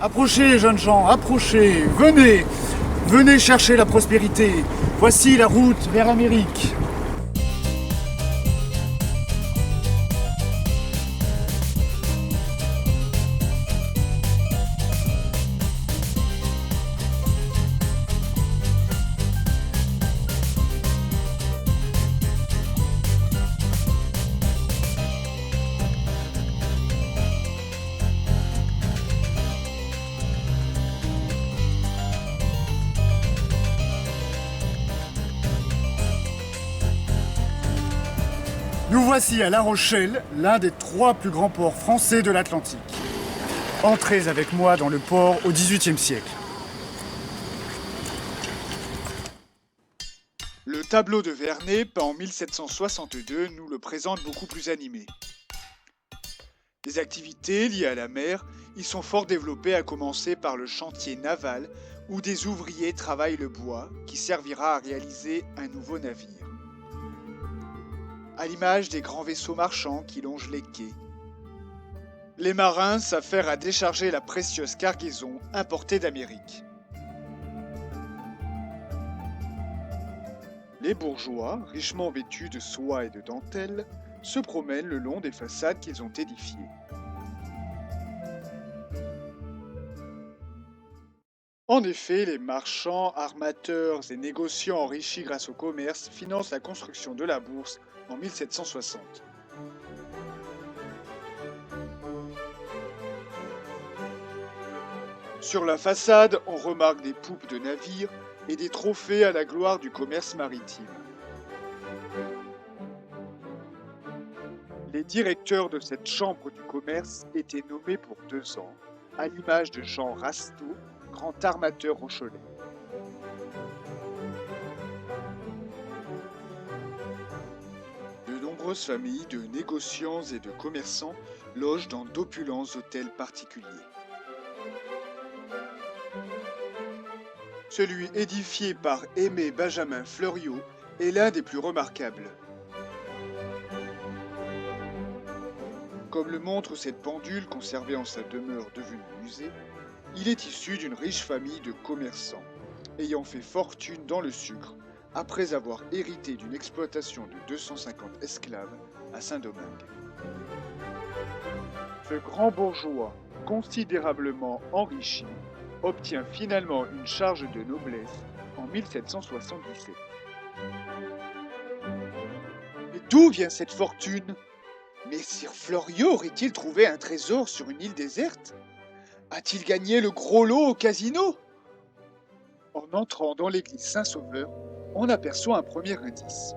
Approchez, jeunes gens, approchez, venez, venez chercher la prospérité. Voici la route vers l'Amérique. Nous voici à La Rochelle, l'un des 3 plus grands ports français de l'Atlantique. Entrez avec moi dans le port au XVIIIe siècle. Le tableau de Vernet, peint en 1762, nous le présente beaucoup plus animé. Les activités liées à la mer y sont fort développées, à commencer par le chantier naval où des ouvriers travaillent le bois qui servira à réaliser un nouveau navire. À l'image des grands vaisseaux marchands qui longent les quais. Les marins s'affairent à décharger la précieuse cargaison importée d'Amérique. Les bourgeois, richement vêtus de soie et de dentelle, se promènent le long des façades qu'ils ont édifiées. En effet, les marchands, armateurs et négociants enrichis grâce au commerce financent la construction de la bourse en 1760. Sur la façade, on remarque des poupes de navires et des trophées à la gloire du commerce maritime. Les directeurs de cette chambre du commerce étaient nommés pour 2 ans, à l'image de Jean Rasteau, grand armateur rochelais. De nombreuses familles de négociants et de commerçants logent dans d'opulents hôtels particuliers. Celui édifié par Aimé Benjamin Fleuriot est l'un des plus remarquables. Comme le montre cette pendule conservée en sa demeure devenue musée, il est issu d'une riche famille de commerçants, ayant fait fortune dans le sucre après avoir hérité d'une exploitation de 250 esclaves à Saint-Domingue. Ce grand bourgeois, considérablement enrichi, obtient finalement une charge de noblesse en 1777. Mais d'où vient cette fortune? Messire Fleuriot aurait-il trouvé un trésor sur une île déserte? A-t-il gagné le gros lot au casino? En entrant dans l'église Saint-Sauveur, on aperçoit un premier indice.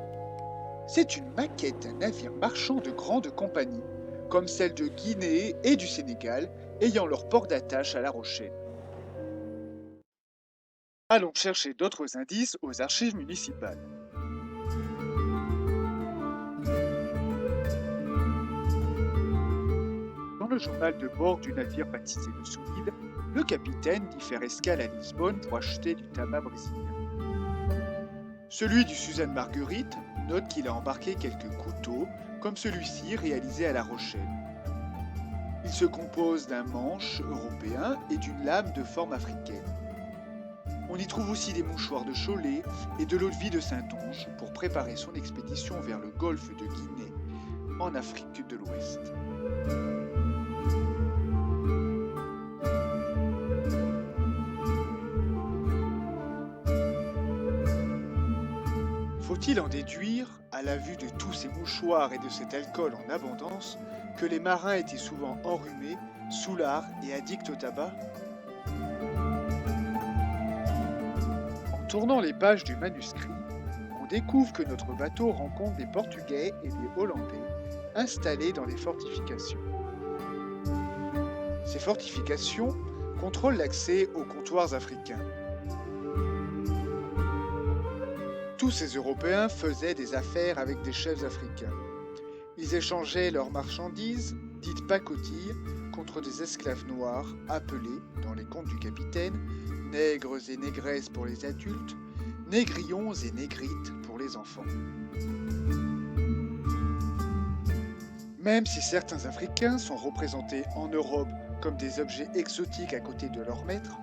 C'est une maquette d'un navire marchand de grande compagnie, comme celle de Guinée et du Sénégal, ayant leur port d'attache à La Rochelle. Allons chercher d'autres indices aux archives municipales. Dans le journal de bord du navire baptisé le Solide, le capitaine dit faire escale à Lisbonne pour acheter du tabac brésilien. Celui du Suzanne Marguerite note qu'il a embarqué quelques couteaux, comme celui-ci réalisé à La Rochelle. Il se compose d'un manche européen et d'une lame de forme africaine. On y trouve aussi des mouchoirs de Cholet et de l'eau de vie de Saintonge pour préparer son expédition vers le golfe de Guinée, en Afrique de l'Ouest. Faut-il en déduire, à la vue de tous ces mouchoirs et de cet alcool en abondance, que les marins étaient souvent enrhumés, soulards et addicts au tabac? En tournant les pages du manuscrit, on découvre que notre bateau rencontre des Portugais et des Hollandais installés dans les fortifications. Ces fortifications contrôlent l'accès aux comptoirs africains. Tous ces Européens faisaient des affaires avec des chefs africains. Ils échangeaient leurs marchandises, dites pacotilles, contre des esclaves noirs appelés, dans les contes du capitaine, nègres et négresses pour les adultes, négrillons et négrites pour les enfants. Même si certains Africains sont représentés en Europe comme des objets exotiques à côté de leur maître,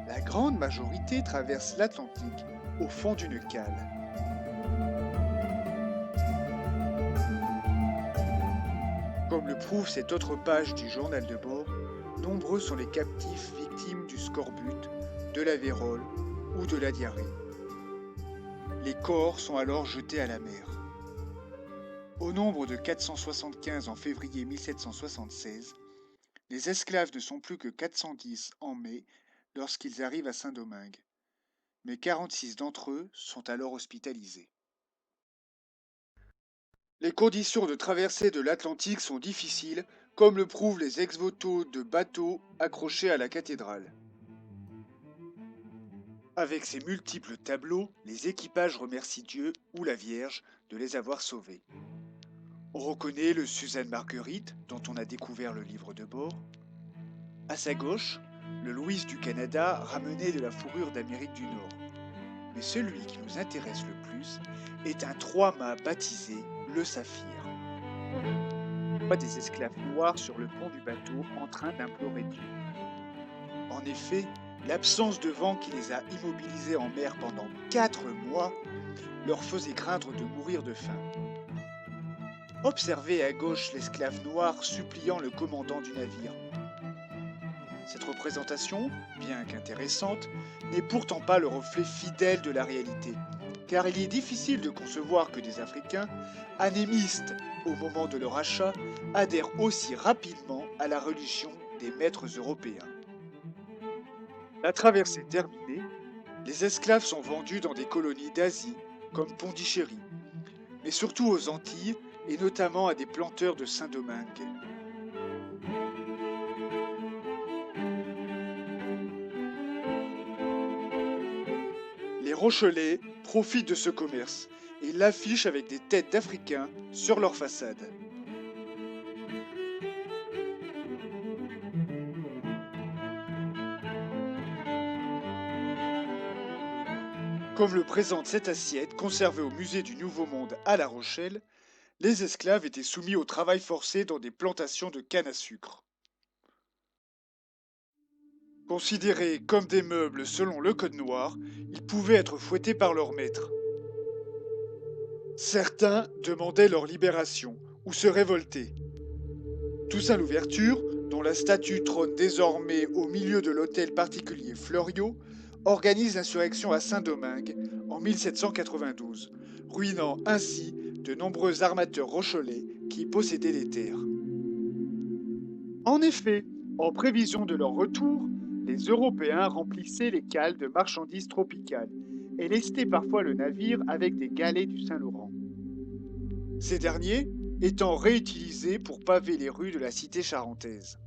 la grande majorité traverse l'Atlantique au fond d'une cale. Comme le prouve cette autre page du journal de bord, nombreux sont les captifs victimes du scorbut, de la vérole ou de la diarrhée. Les corps sont alors jetés à la mer. Au nombre de 475 en février 1776, les esclaves ne sont plus que 410 en mai lorsqu'ils arrivent à Saint-Domingue, mais 46 d'entre eux sont alors hospitalisés. Les conditions de traversée de l'Atlantique sont difficiles, comme le prouvent les ex-voto de bateaux accrochés à la cathédrale. Avec ses multiples tableaux, les équipages remercient Dieu ou la Vierge de les avoir sauvés. On reconnaît le Suzanne Marguerite, dont on a découvert le livre de bord. À sa gauche, le Louise du Canada ramené de la fourrure d'Amérique du Nord. Mais celui qui nous intéresse le plus est un 3-mâts baptisé le Saphir. On voit des esclaves noirs sur le pont du bateau en train d'implorer Dieu. En effet, l'absence de vent qui les a immobilisés en mer pendant 4 mois leur faisait craindre de mourir de faim. Observez à gauche l'esclave noir suppliant le commandant du navire. Cette représentation, bien qu'intéressante, n'est pourtant pas le reflet fidèle de la réalité, car il est difficile de concevoir que des Africains, anémistes au moment de leur achat, adhèrent aussi rapidement à la religion des maîtres européens. La traversée terminée, les esclaves sont vendus dans des colonies d'Asie, comme Pondichéry, mais surtout aux Antilles, et notamment à des planteurs de Saint-Domingue. Les Rochelais profitent de ce commerce et l'affichent avec des têtes d'Africains sur leur façade. Comme le présente cette assiette conservée au musée du Nouveau Monde à La Rochelle, les esclaves étaient soumis au travail forcé dans des plantations de canne à sucre. Considérés comme des meubles selon le code noir, ils pouvaient être fouettés par leur maître. Certains demandaient leur libération ou se révoltaient. Toussaint Louverture, dont la statue trône désormais au milieu de l'hôtel particulier Fleuriot, organise l'insurrection à Saint-Domingue en 1792, ruinant ainsi de nombreux armateurs rochelais qui possédaient les terres. En effet, en prévision de leur retour, les Européens remplissaient les cales de marchandises tropicales et lestaient parfois le navire avec des galets du Saint-Laurent. Ces derniers étant réutilisés pour paver les rues de la cité charentaise.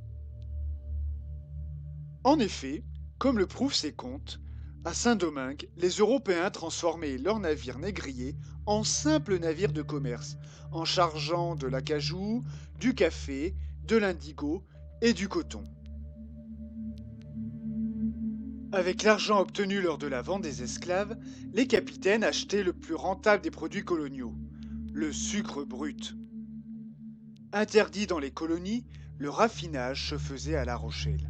En effet, comme le prouvent ces contes, à Saint-Domingue, les Européens transformaient leurs navires négriers en simples navires de commerce, en chargeant de l'acajou, du café, de l'indigo et du coton. Avec l'argent obtenu lors de la vente des esclaves, les capitaines achetaient le plus rentable des produits coloniaux, le sucre brut. Interdit dans les colonies, le raffinage se faisait à La Rochelle.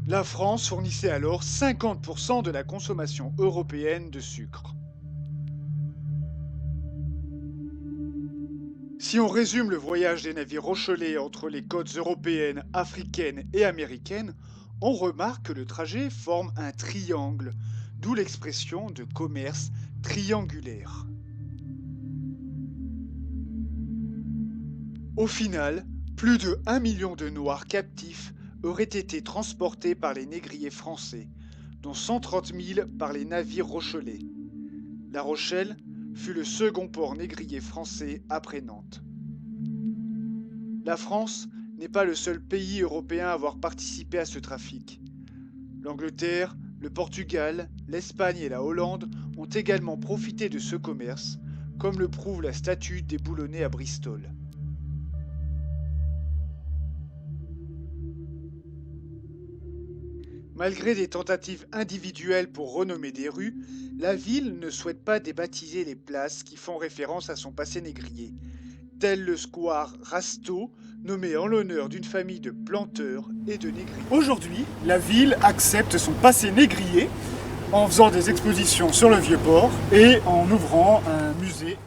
La France fournissait alors 50% de la consommation européenne de sucre. Si on résume le voyage des navires rochelais entre les côtes européennes, africaines et américaines, on remarque que le trajet forme un triangle, d'où l'expression de commerce triangulaire. Au final, plus de 1 million de Noirs captifs auraient été transportés par les négriers français, dont 130 000 par les navires rochelais. La Rochelle fut le second port négrier français après Nantes. La France n'est pas le seul pays européen à avoir participé à ce trafic. L'Angleterre, le Portugal, l'Espagne et la Hollande ont également profité de ce commerce, comme le prouve la statue déboulonnée à Bristol. Malgré des tentatives individuelles pour renommer des rues, la ville ne souhaite pas débaptiser les places qui font référence à son passé négrier, tel le square Rasto, nommé en l'honneur d'une famille de planteurs et de négriers. Aujourd'hui, la ville accepte son passé négrier en faisant des expositions sur le Vieux-Port et en ouvrant un musée